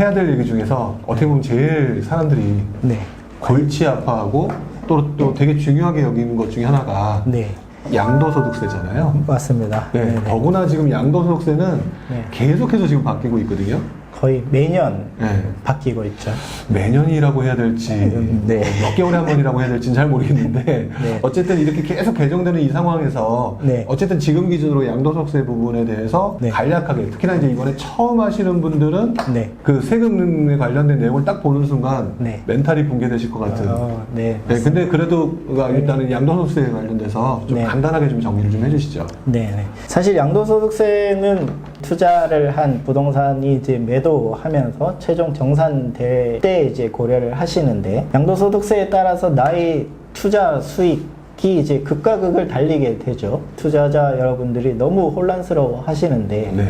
해야 될 얘기 중에서 어떻게 보면 제일 사람들이 네. 골치 아파하고 또 되게 중요하게 여기는 것 중에 하나가 네. 양도소득세잖아요. 맞습니다. 네, 네네. 더구나 지금 양도소득세는 네. 계속해서 지금 바뀌고 있거든요. 거의 매년 네. 바뀌고 있죠. 매년이라고 해야 될지 네. 몇 개월에 한 번이라고 해야 될지는 잘 모르겠는데 네. 어쨌든 이렇게 계속 개정되는 이 상황에서 네. 어쨌든 지금 기준으로 양도소득세 부분에 대해서 네. 간략하게 특히나 이제 이번에 처음 하시는 분들은 네. 그 세금에 관련된 내용을 딱 보는 순간 네. 멘탈이 붕괴되실 것 같은. 네. 네, 근데 그래도 일단은 양도소득세에 관련돼서 좀 네. 간단하게 좀 정리를 좀 해주시죠. 네. 사실 양도소득세는 투자를 한 부동산이 이제 매도하면서 최종 정산될 때 이제 고려를 하시는데 양도소득세에 따라서 나의 투자 수익이 이제 극과 극을 달리게 되죠. 투자자 여러분들이 너무 혼란스러워 하시는데 네.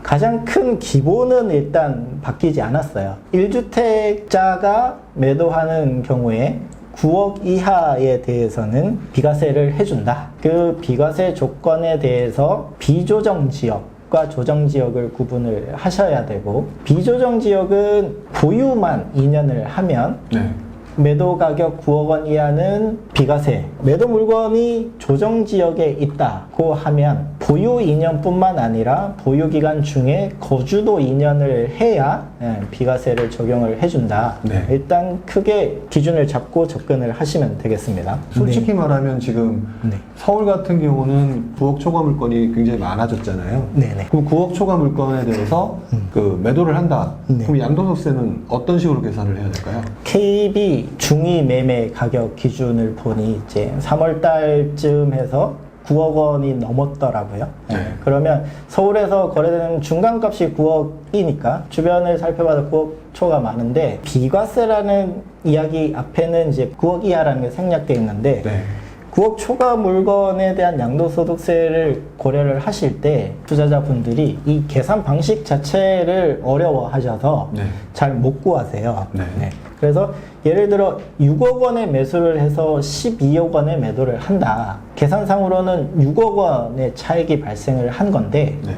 가장 큰 기본은 일단 바뀌지 않았어요. 1주택자가 매도하는 경우에 9억 이하에 대해서는 비과세를 해준다. 그 비과세 조건에 대해서 비조정 지역과 조정 지역을 구분을 하셔야 되고, 비조정 지역은 보유만 2년을 하면 네. 매도 가격 9억 원 이하는 비과세, 매도 물건이 조정 지역에 있다고 하면 보유 2년뿐만 아니라 보유 기간 중에 거주도 2년을 해야 비과세를 적용을 해준다. 네. 일단 크게 기준을 잡고 접근을 하시면 되겠습니다. 솔직히 말하면 지금 네. 서울 같은 경우는 9억 초과 물건이 굉장히 많아졌잖아요. 네네. 그럼 9억 초과 물건에 대해서 그 매도를 한다. 네. 그럼 양도소득세는 어떤 식으로 계산을 해야 될까요? KB 중위 매매 가격 기준을 보니 이제 3월 달쯤 해서 9억 원이 넘었더라고요. 네. 그러면 서울에서 거래되는 중간값이 9억이니까 주변을 살펴봐도 9억 초가 많은데 비과세라는 이야기 앞에는 이제 9억 이하라는 게 생략되어 있는데 네. 9억 초과 물건에 대한 양도소득세를 고려를 하실 때 투자자분들이 이 계산 방식 자체를 어려워하셔서 네. 잘 못 구하세요. 네. 그래서 예를 들어 6억 원에 매수를 해서 12억 원에 매도를 한다. 계산상으로는 6억 원의 차익이 발생을 한 건데 네.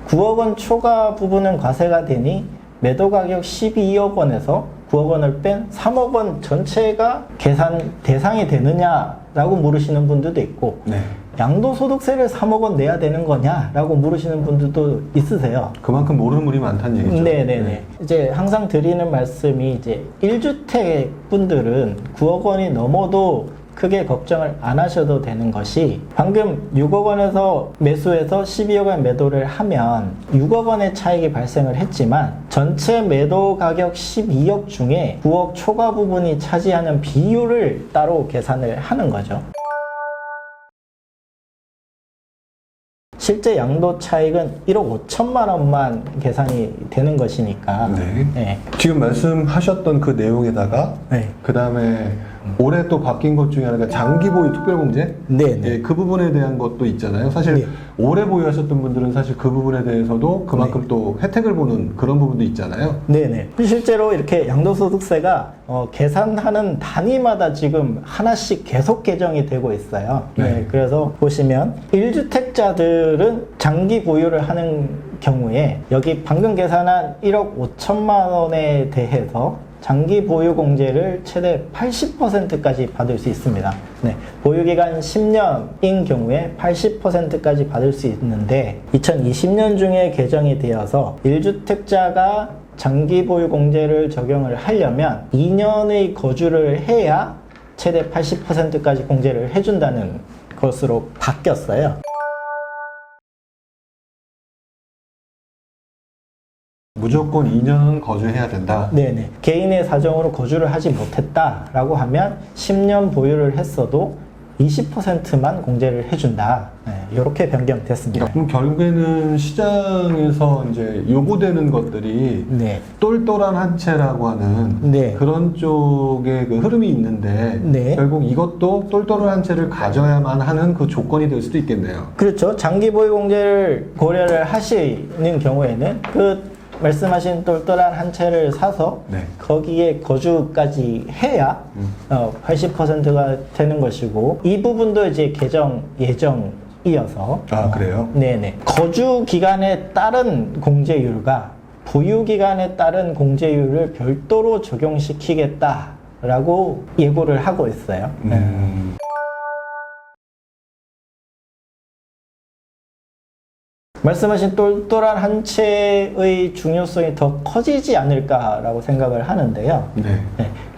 9억 원 초과 부분은 과세가 되니 매도 가격 12억 원에서 9억 원을 뺀 3억 원 전체가 계산 대상이 되느냐라고 물으시는 분들도 있고 네. 양도소득세를 3억 원 내야 되는 거냐라고 물으시는 분들도 있으세요. 그만큼 모르는 분이 많다는 얘기죠. 네네네. 이제 항상 드리는 말씀이 이제 1주택 분들은 9억 원이 넘어도 크게 걱정을 안 하셔도 되는 것이 방금 6억 원에서 매수해서 12억 원 매도를 하면 6억 원의 차익이 발생을 했지만 전체 매도 가격 12억 중에 9억 초과 부분이 차지하는 비율을 따로 계산을 하는 거죠. 실제 양도 차익은 1억 5천만 원만 계산이 되는 것이니까. 네. 네. 지금 말씀하셨던 그 내용에다가 네. 그 다음에 올해 또 바뀐 것 중에 하나가 장기 보유 특별공제? 네. 예, 그 부분에 대한 것도 있잖아요. 사실 네. 오래 보유하셨던 분들은 사실 그 부분에 대해서도 그만큼 또 혜택을 보는 그런 부분도 있잖아요. 네네. 실제로 이렇게 양도소득세가 계산하는 단위마다 지금 하나씩 계속 개정이 되고 있어요. 네. 그래서 보시면 1주택자들은 장기 보유를 하는 경우에 여기 방금 계산한 1억 5천만 원에 대해서 장기 보유 공제를 최대 80%까지 받을 수 있습니다. 네, 보유기간 10년인 경우에 80%까지 받을 수 있는데 2020년 중에 개정이 되어서 1주택자가 장기 보유 공제를 적용을 하려면 2년의 거주를 해야 최대 80%까지 공제를 해준다는 것으로 바뀌었어요. 무조건 2년은 거주해야 된다. 네네. 개인의 사정으로 거주를 하지 못했다라고 하면 10년 보유를 했어도 20%만 공제를 해준다. 이렇게 변경됐습니다. 그럼 결국에는 시장에서 이제 요구되는 것들이 네. 똘똘한 한 채라고 하는 네. 그런 쪽의 그 흐름이 있는데 네. 결국 이것도 똘똘한 한 채를 가져야만 하는 그 조건이 될 수도 있겠네요. 그렇죠. 장기 보유 공제를 고려를 하시는 경우에는 그 말씀하신 똘똘한 한 채를 사서 네. 거기에 거주까지 해야 80%가 되는 것이고 이 부분도 이제 개정 예정이어서 아, 그래요? 네네. 거주 기간에 따른 공제율과 보유기간에 따른 공제율을 별도로 적용시키겠다라고 예고를 하고 있어요. 말씀하신 똘똘한 한 채의 중요성이 더 커지지 않을까라고 생각을 하는데요. 네.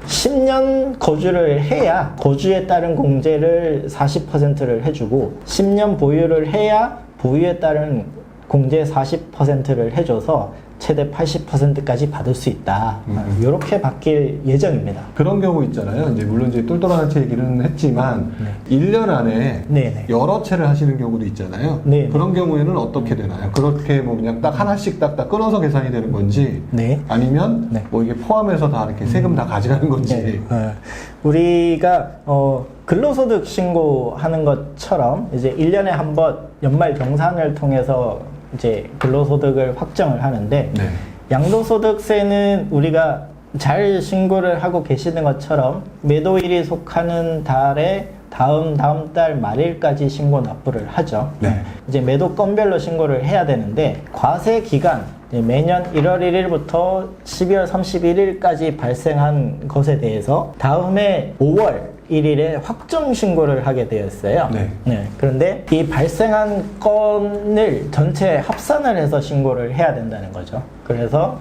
10년 거주를 해야 거주에 따른 공제를 40%를 해주고 10년 보유를 해야 보유에 따른 공제 40%를 해줘서 최대 80%까지 받을 수 있다. 이렇게 바뀔 예정입니다. 그런 경우 있잖아요. 이제 물론 이제 똘똘한 채 얘기는 했지만 1년 안에 네네. 여러 채를 하시는 경우도 있잖아요. 네네. 그런 경우에는 어떻게 되나요? 그렇게 뭐 그냥 딱 하나씩 딱딱 끊어서 계산이 되는 건지 네. 아니면 네. 뭐 이게 포함해서 다 이렇게 세금 다 가져가는 건지. 우리가 근로소득 신고하는 것처럼 이제 1년에 한 번 연말 경산을 통해서 이제 근로소득을 확정을 하는데 네. 양도소득세는 우리가 잘 신고를 하고 계시는 것처럼 매도일이 속하는 달에 다음 달 말일까지 신고 납부를 하죠. 네. 이제 매도 건별로 신고를 해야 되는데 과세 기간 이제 매년 1월 1일부터 12월 31일까지 발생한 것에 대해서 다음해 5월 1일에 확정 신고를 하게 되었어요. 네. 그런데 이 발생한 건을 전체 합산을 해서 신고를 해야 된다는 거죠. 그래서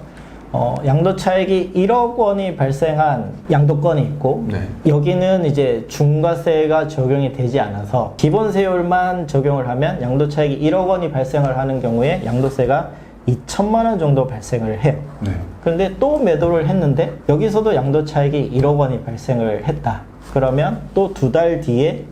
양도차익이 1억 원이 발생한 양도건이 있고 네. 여기는 이제 중과세가 적용이 되지 않아서 기본세율만 적용을 하면 양도차익이 1억 원이 발생을 하는 경우에 양도세가 2천만 원 정도 발생을 해요. 네. 그런데 또 매도를 했는데 여기서도 양도차익이 1억 원이 발생을 했다. 그러면 또 2달 뒤에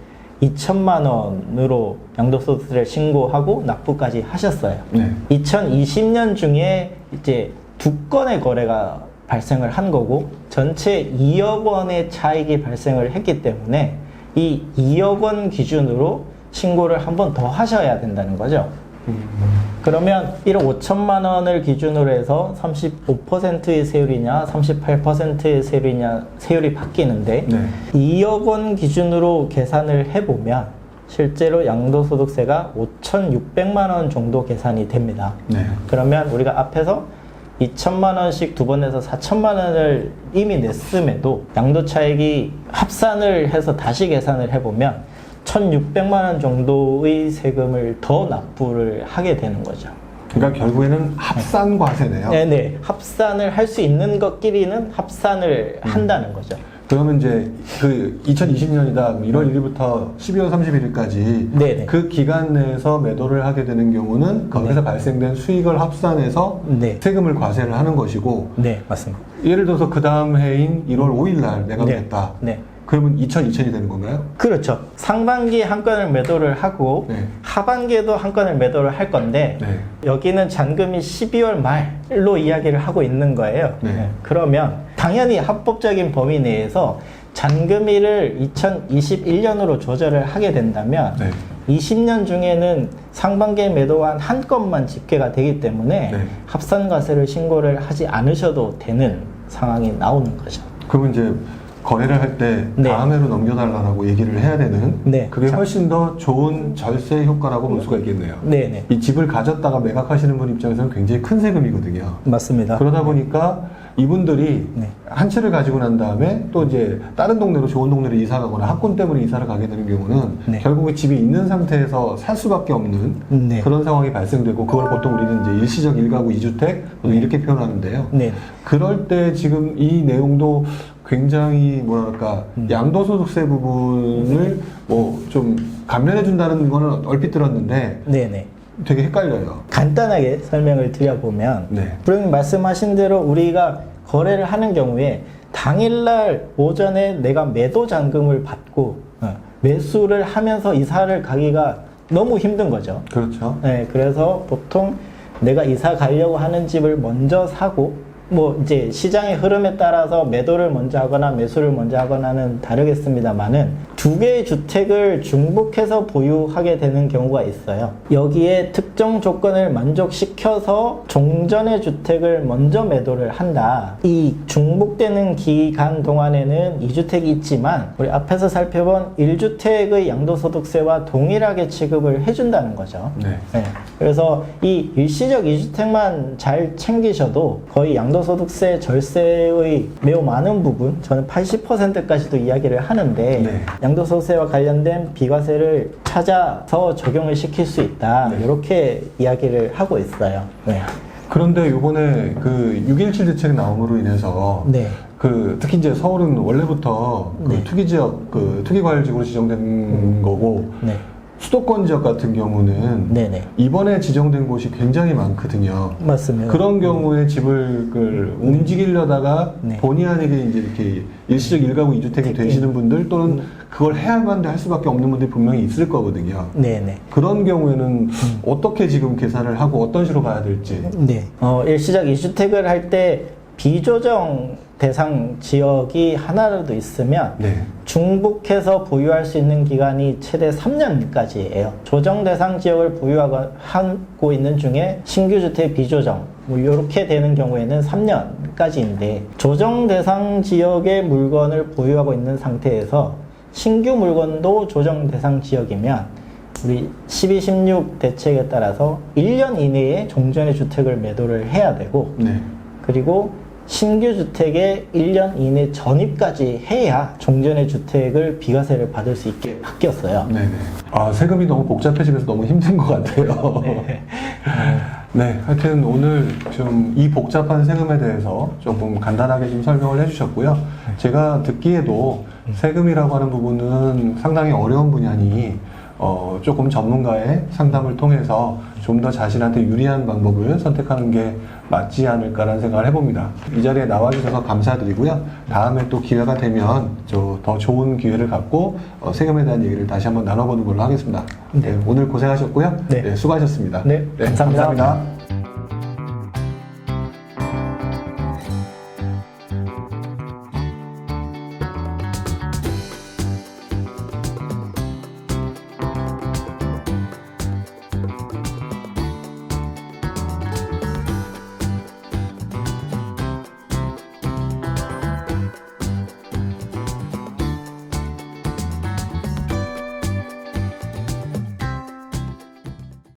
2천만 원으로 양도소득세를 신고하고 납부까지 하셨어요. 네. 2020년 중에 이제 2건의 거래가 발생을 한 거고 전체 2억 원의 차익이 발생을 했기 때문에 이 2억 원 기준으로 신고를 한 번 더 하셔야 된다는 거죠. 그러면 1억 5천만 원을 기준으로 해서 35%의 세율이냐 38%의 세율이냐 세율이 바뀌는데 네. 2억 원 기준으로 계산을 해보면 실제로 양도소득세가 5,600만 원 정도 계산이 됩니다. 네. 그러면 우리가 앞에서 2천만 원씩 두 번 내서 4천만 원을 이미 냈음에도 양도차익이 합산을 해서 다시 계산을 해보면 1,600만 원 정도의 세금을 더 납부를 하게 되는 거죠. 그러니까 결국에는 합산 과세네요. 네네. 합산을 할 수 있는 것끼리는 합산을 한다는 거죠. 그러면 이제 그 2020년이다 1월 1일부터 12월 31일까지 네네. 그 기간 내에서 매도를 하게 되는 경우는 거기서 발생된 수익을 합산해서 네. 세금을 과세를 하는 것이고 네, 맞습니다. 예를 들어서 그 다음 해인 1월 5일 날 매각했다. 네. 그러면 2,000이 되는 건가요? 그렇죠. 상반기에 한 건을 매도를 하고 네. 하반기에도 한 건을 매도를 할 건데 네. 여기는 잔금이 12월 말로 이야기를 하고 있는 거예요. 네. 그러면 당연히 합법적인 범위 내에서 잔금일을 2021년으로 조절을 하게 된다면 네. 20년 중에는 상반기에 매도한 한 건만 집계가 되기 때문에 네. 합산과세를 신고를 하지 않으셔도 되는 상황이 나오는 거죠. 그러면 이제 거래를 할 때 네. 다음 해로 넘겨달라고 얘기를 해야 되는 네. 그게 훨씬 더 좋은 절세 효과라고 볼 수가 있겠네요. 네네. 이 집을 가졌다가 매각하시는 분 입장에서는 굉장히 큰 세금이거든요. 맞습니다. 그러다 보니까 이분들이 네. 한 채를 가지고 난 다음에 또 이제 다른 동네로 좋은 동네로 이사 가거나 학군 때문에 이사를 가게 되는 경우는 네. 결국에 집이 있는 상태에서 살 수밖에 없는 네. 그런 상황이 발생되고 그걸 보통 우리는 이제 일시적 1가구 2주택 이렇게 표현하는데요. 네. 그럴 때 지금 이 내용도 굉장히 뭐랄까 양도소득세 부분을 뭐 좀 감면해 준다는 거는 얼핏 들었는데 네네. 되게 헷갈려요. 간단하게 설명을 드려보면 네. 부장님 말씀하신 대로 우리가 거래를 하는 경우에 당일날 오전에 내가 매도 잔금을 받고 매수를 하면서 이사를 가기가 너무 힘든 거죠. 그렇죠. 네, 그래서 보통 내가 이사 가려고 하는 집을 먼저 사고 뭐 이제 시장의 흐름에 따라서 매도를 먼저 하거나 매수를 먼저 하거나는 다르겠습니다만은 두 개의 주택을 중복해서 보유하게 되는 경우가 있어요. 여기에 특정 조건을 만족시켜서 종전의 주택을 먼저 매도를 한다. 이 중복되는 기간 동안에는 2주택이 있지만 우리 앞에서 살펴본 1주택의 양도소득세와 동일하게 취급을 해준다는 거죠. 네. 네. 그래서 이 일시적 2주택만 잘 챙기셔도 거의 양도소득세 절세의 매우 많은 부분, 저는 80%까지도 이야기를 하는데 네. 양도소득세와 관련된 비과세를 찾아서 적용을 시킬 수 있다. 네. 이렇게 이야기를 하고 있어요. 네. 그런데 요번에 그 6.17 대책 나옴으로 인해서 네. 그 특히 이제 서울은 원래부터 그 네. 투기 지역, 그 투기 과열 지구로 지정된 거고 네. 수도권 지역 같은 경우는 네네. 이번에 지정된 곳이 굉장히 많거든요. 맞습니다. 그런 경우에 집을 움직이려다가 네. 본의 아니게 이제 이렇게 일시적 1가구 2주택이 되시는 분들 또는 그걸 해야만 할 수밖에 없는 분들이 분명히 있을 거거든요. 네네. 그런 경우에는 어떻게 지금 계산을 하고 어떤 식으로 가야 될지. 네. 일시적 2주택을 할 때 비조정 대상 지역이 하나라도 있으면 네. 중복해서 보유할 수 있는 기간이 최대 3년까지예요. 조정 대상 지역을 보유하고 있는 중에 신규 주택 비조정 뭐 이렇게 되는 경우에는 3년까지인데 조정 대상 지역의 물건을 보유하고 있는 상태에서 신규 물건도 조정 대상 지역이면 우리 12, 16 대책에 따라서 1년 이내에 종전의 주택을 매도를 해야 되고 네. 그리고 신규 주택에 1년 이내 전입까지 해야 종전의 주택을 비과세를 받을 수 있게 바뀌었어요. 네네. 아, 세금이 너무 복잡해지면서 너무 힘든 것 같아요. 네. 네, 하여튼 오늘 좀 이 복잡한 세금에 대해서 조금 간단하게 좀 설명을 해주셨고요. 제가 듣기에도 세금이라고 하는 부분은 상당히 어려운 분야니 조금 전문가의 상담을 통해서 좀 더 자신한테 유리한 방법을 선택하는 게 맞지 않을까라는 생각을 해봅니다. 이 자리에 나와주셔서 감사드리고요. 다음에 또 기회가 되면 더 좋은 기회를 갖고 세금에 대한 얘기를 다시 한번 나눠보는 걸로 하겠습니다. 네, 오늘 고생하셨고요. 네. 수고하셨습니다. 네, 감사합니다. 감사합니다.